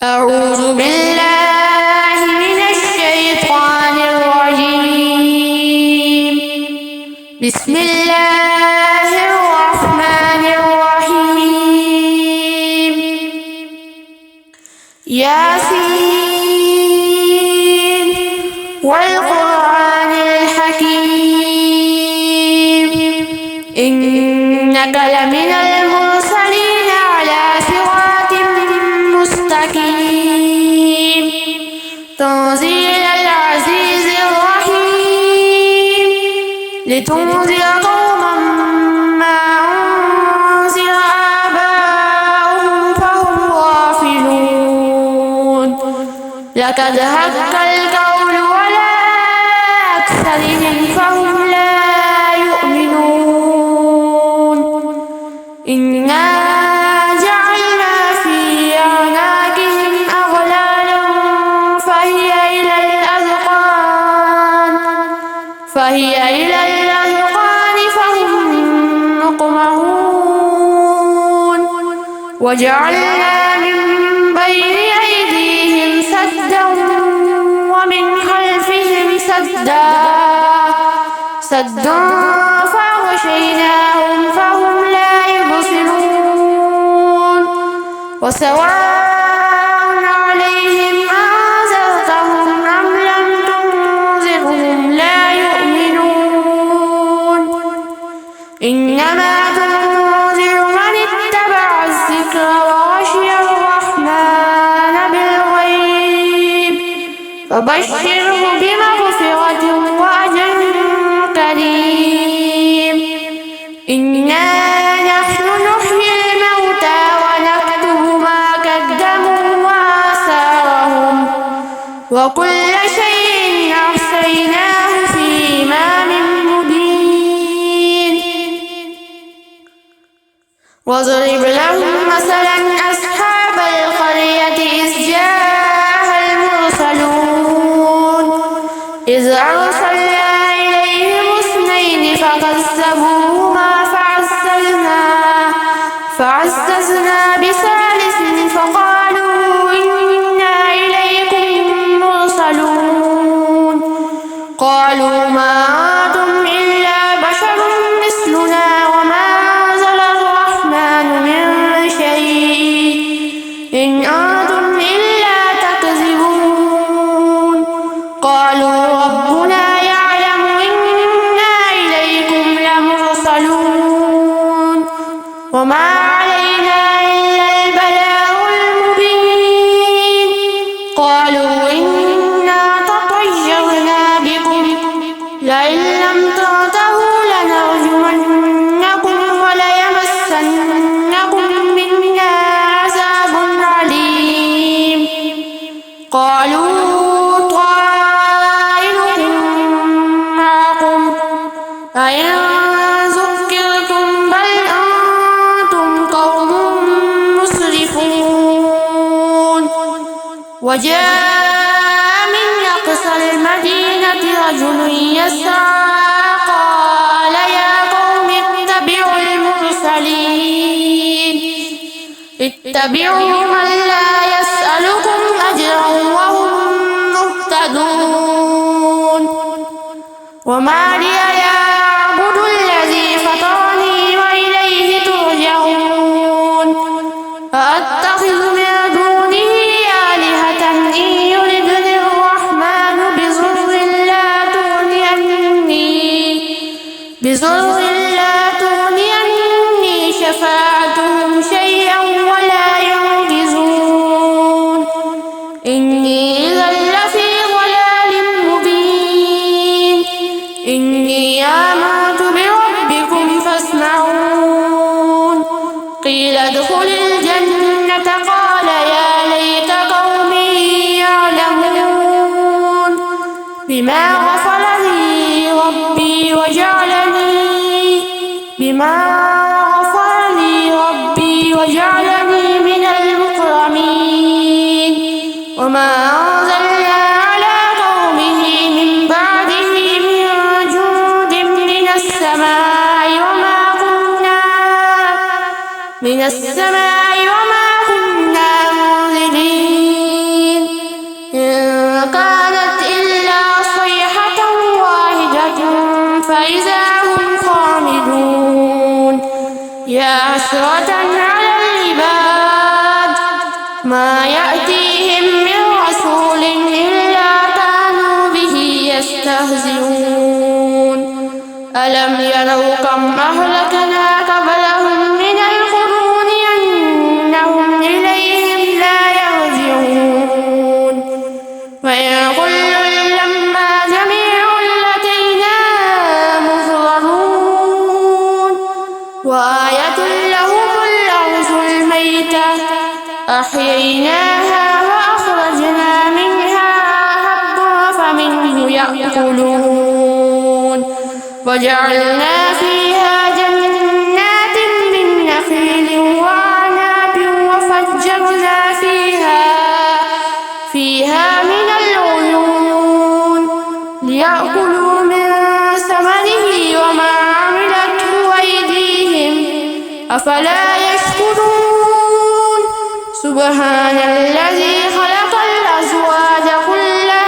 أعوذ بالله من الشيطان الرجيم. بسم الله الرحمن الرحيم. ياسين والقرآن الحكيم إنك لمن المرسلين على صراط مستقيم تنزيل العزيز الرحيم لتنذر قوما ما أنذر آباؤهم فهم غافلون لقد حق القول على أكثرهم فهم لا يؤمنون إنا جعلنا في أعناقهم أغلالا فهي إلى الأذقان فهم مقمحون وجعلنا من بين أيديهم سدا ومن خلفهم سدا فأغشيناهم فهم لا يبصرون وسواء عليهم أنذرتهم أم لم تنذرهم لا يؤمنون إنما تنذر من اتبع الذكر وخشي الرحمن بالغيب فبشره بمغفرة وأجر كريم إنا نحن نحيي الموتى ونكتب ما قدموا وآثارهم وكل شيء أحصيناه في إمام مبين واضرب لهم مثلا أصحاب القرية إذ جاءها المرسلون إذ أرسلنا إليهم اثنين فكذبوهما فعززنا بثالث فقالوا إنا إليكم مرسلون قالوا ما أنتم إلا بشر مثلنا وما أنزل الرحمن من شيء إن أنتم إلا تكذبون قالوا ربنا يعلم إنا إليكم لمرسلون وما علينا إلا البلاغ المبين قالوا إنا تطيرنا بكم لئن لم تنتهوا لنرجمنكم وليمسنكم منا عذاب عليم قالوا طائركم معكم أئن ذكرتم بل أنتم قوم مسرفون وجاء من أقصى المدينة رجل يسعى قال يا قوم اتبعوا من لا يسألكم أجرا وهم مهتدون وما لي لا أعبد الذي فطرني وإليه ترجعون أأتخذ من دونه آلهة إن يردني الرحمن بضر لا تغني عني شفاعتهم شيئا ولا ينقذون إني إذا لفي ضلال مبين إني آمنت بربكم فاسمعون قيل ادخل الجنة قال يا ليت قومي يعلمون بما غفر لي ربي وجعلني من المكرمين وما أنزلنا على قومه من بعده من جند من السماء وما كنا من السماء وما كنا منزلين ما يأتيهم من رسول إلا كانوا به يستهزئون ألم يروا كم أهلكنا قبلهم من القرون أنهم إليهم لا يرجعون وإن كل لما جميع لدينا محضرون وآية لهم الأرض الميتة أحييناها وأخرجنا منها حبا فمنه يأكلون وجعلنا فيها جنات من نخيل وأعناب وفجرنا فيها من العيون ليأكلوا من ثمره وما عملته أيديهم أفلا يشكرون سبحان الذي خلق الأزواج كلها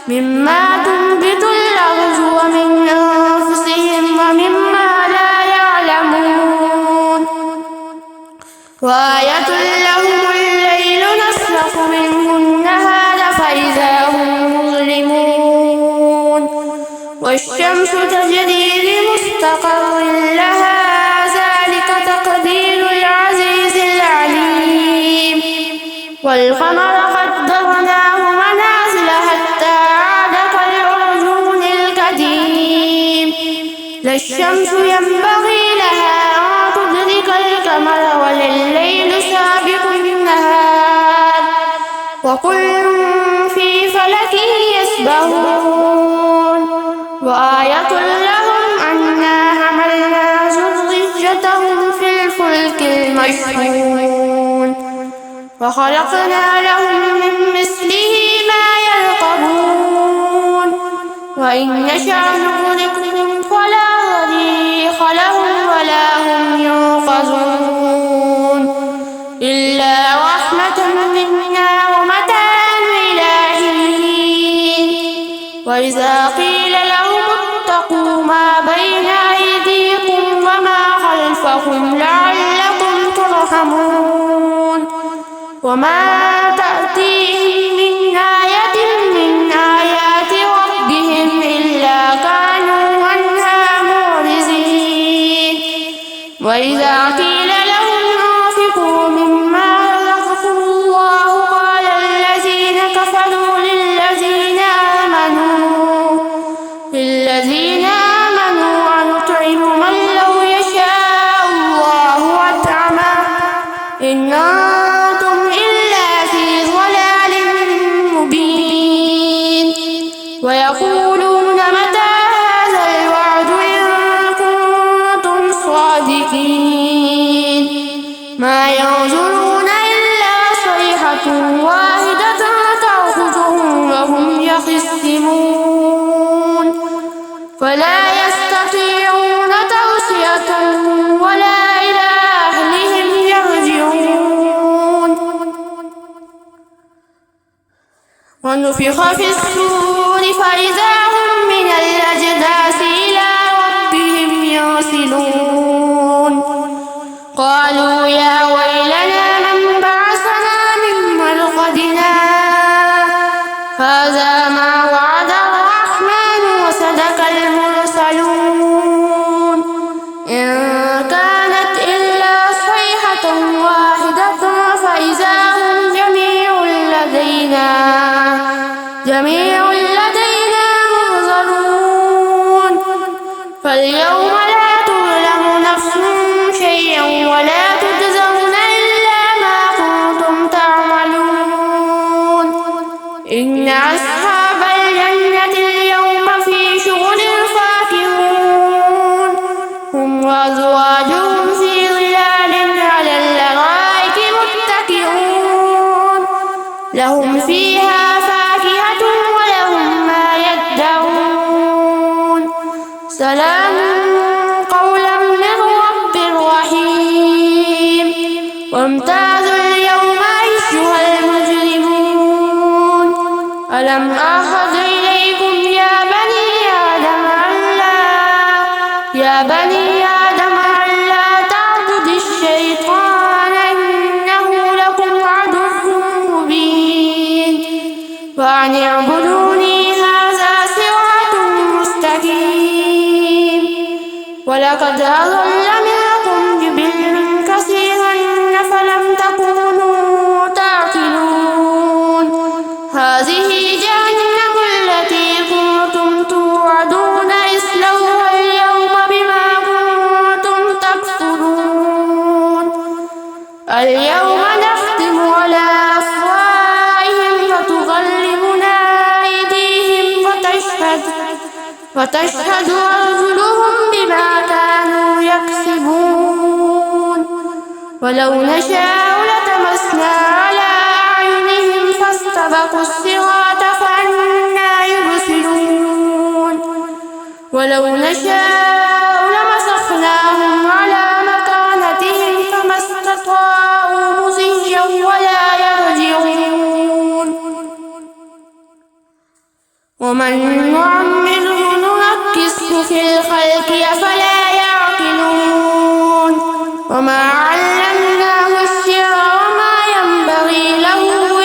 مما تنبت الأرض ومن أنفسهم ومما لا يعلمون وآية لهم الليل نسلخ منه النهار فإذا هم مظلمون والشمس تجري لمستقر لها ذلك تقدير العزيز العليم والقمر قدرناه منازل حتى عاد كالعرجون القديم لا الشمس ينبغي لها أن تدرك القمر ولا الليل سابق النهار وكل في فلك يسبحون وآية لهم أنا حملنا ذريتهم في الفلك المشحون وخلقنا لهم من مثله ما يركبون وإن نشأ نغرقهم فلا صريخ لهم ولا هم ينقذون إلا رحمة منا ومتاعا إلى حين وإذا قيل لهم اتقوا ما بين أيديكم وما خلفكم لعلكم ترحمون وما تأتيهم من آية من آيات ربهم إلا كانوا عنها معرضين وإذا قيل لهم أنفقوا مما رزقكم الله قال الذين كفروا للذين آمنوا أنطعم من لو يشاء الله أطعمه إن أنتم إلا في ضلال مبين ويقولون متى هذا الوعد إن كنتم صادقين ما ينظرون إلا صيحة واحدة تأخذهم وهم يخصمون فلا يستطيعون توصية ولا إلى أهلهم يرجعون ونفخ في الصور فإذا هم من الأجداث إلى ربهم ينسلون قالوا يا ويلنا من بعثنا من مرقدنا هذا ما وعد الرحمن وصدق المرسلون إن كانت إلا صيحة واحدة فإذا هم جميع لدينا محضرون فاليوم لا تظلم نفس شيئا ولا تجزون إلا ما كنتم تعملون إن أصحاب الجنة اليوم في شغل فاكهون هم وأزواجهم في ظلال على الأرائك متكئون لهم فيها فاكهة ولهم ما يدعون سلام قولا من رب رحيم وامتازوا اليوم أيها المجرمون ألم أعهد إليكم يا بني آدم ألا تعبدوا الشيطان ولقد أضل منكم جبلا كثيرا فلم تكونوا تعقلون هذه جهنم التي كنتم توعدون اصلوها اليوم بما كنتم تكفرون اليوم نختم على أفواههم وتكلمنا أيديهم وتشهد أرجلهم بما كانوا يكسبون ولو نشاء لطمسنا على أعينهم فاستبقوا الصراط فأنى يبصرون ولو نشاء لمسخناهم على مكانتهم فما استطاعوا مضيا ولا يرجعون ومن نعمره ننكسه في الخلق أفلا يعقلون وما علمناه الشعر وما ينبغي له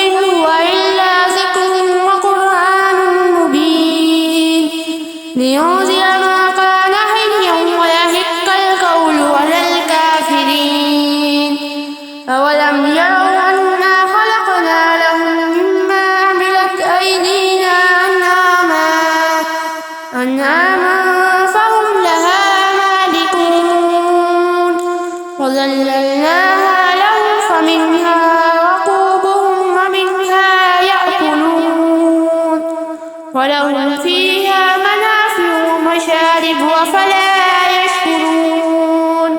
إن هو إلا ذكر وقرآن مبين لينذر ما كان حيا ويحق القول على الكافرين أولم يروا أنا خلقنا لهم مما عملت أيدينا أنعاما فهم لها مالكون وذللناها لهم فمنها ركوبهم ومنها يأكلون ولهم فيها منافع ومشارب أفلا يشكرون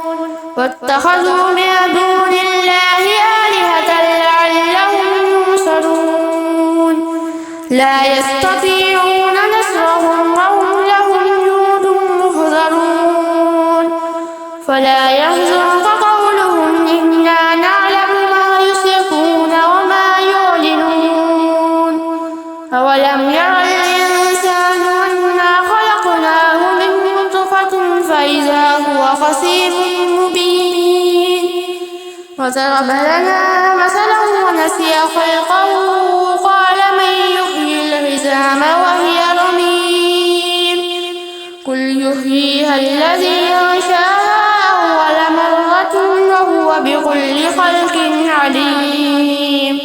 واتخذوا من دون الله آلهة لعلهم ينصرون لا يستطيعون نصرهم وهم لهم جند محضرون فلا يحزنك قولهم إنا نعلم ما يسرون وما يعلنون أولم ير الإنسان أنا خلقناه من نطفة فإذا هو خصيم مبين وضرب لنا مثلا ونسي خلقه قال من يحيي العظام وهي رميم قل يحييها الذي أنشأها أول مرة وهو بكل خلق عليم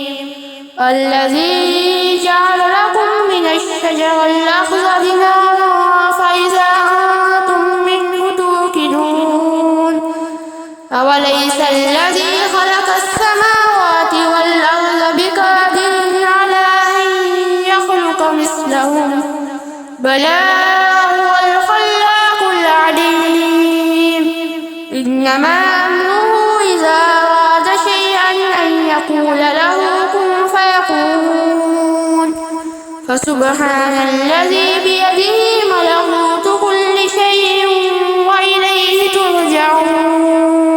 الذي جعل لكم من الشجر الأخضر نارا فإذا أنتم منه توقدون أوليس الذي خلق السماوات والأرض بقادر على أن يخلق مثلهم بلى هو الخلاق العليم إنما أمره إذا أراد شيئا أن يقول له كن فيكون فسبحان الذي بيده ملكوت كل شيء وإليه ترجعون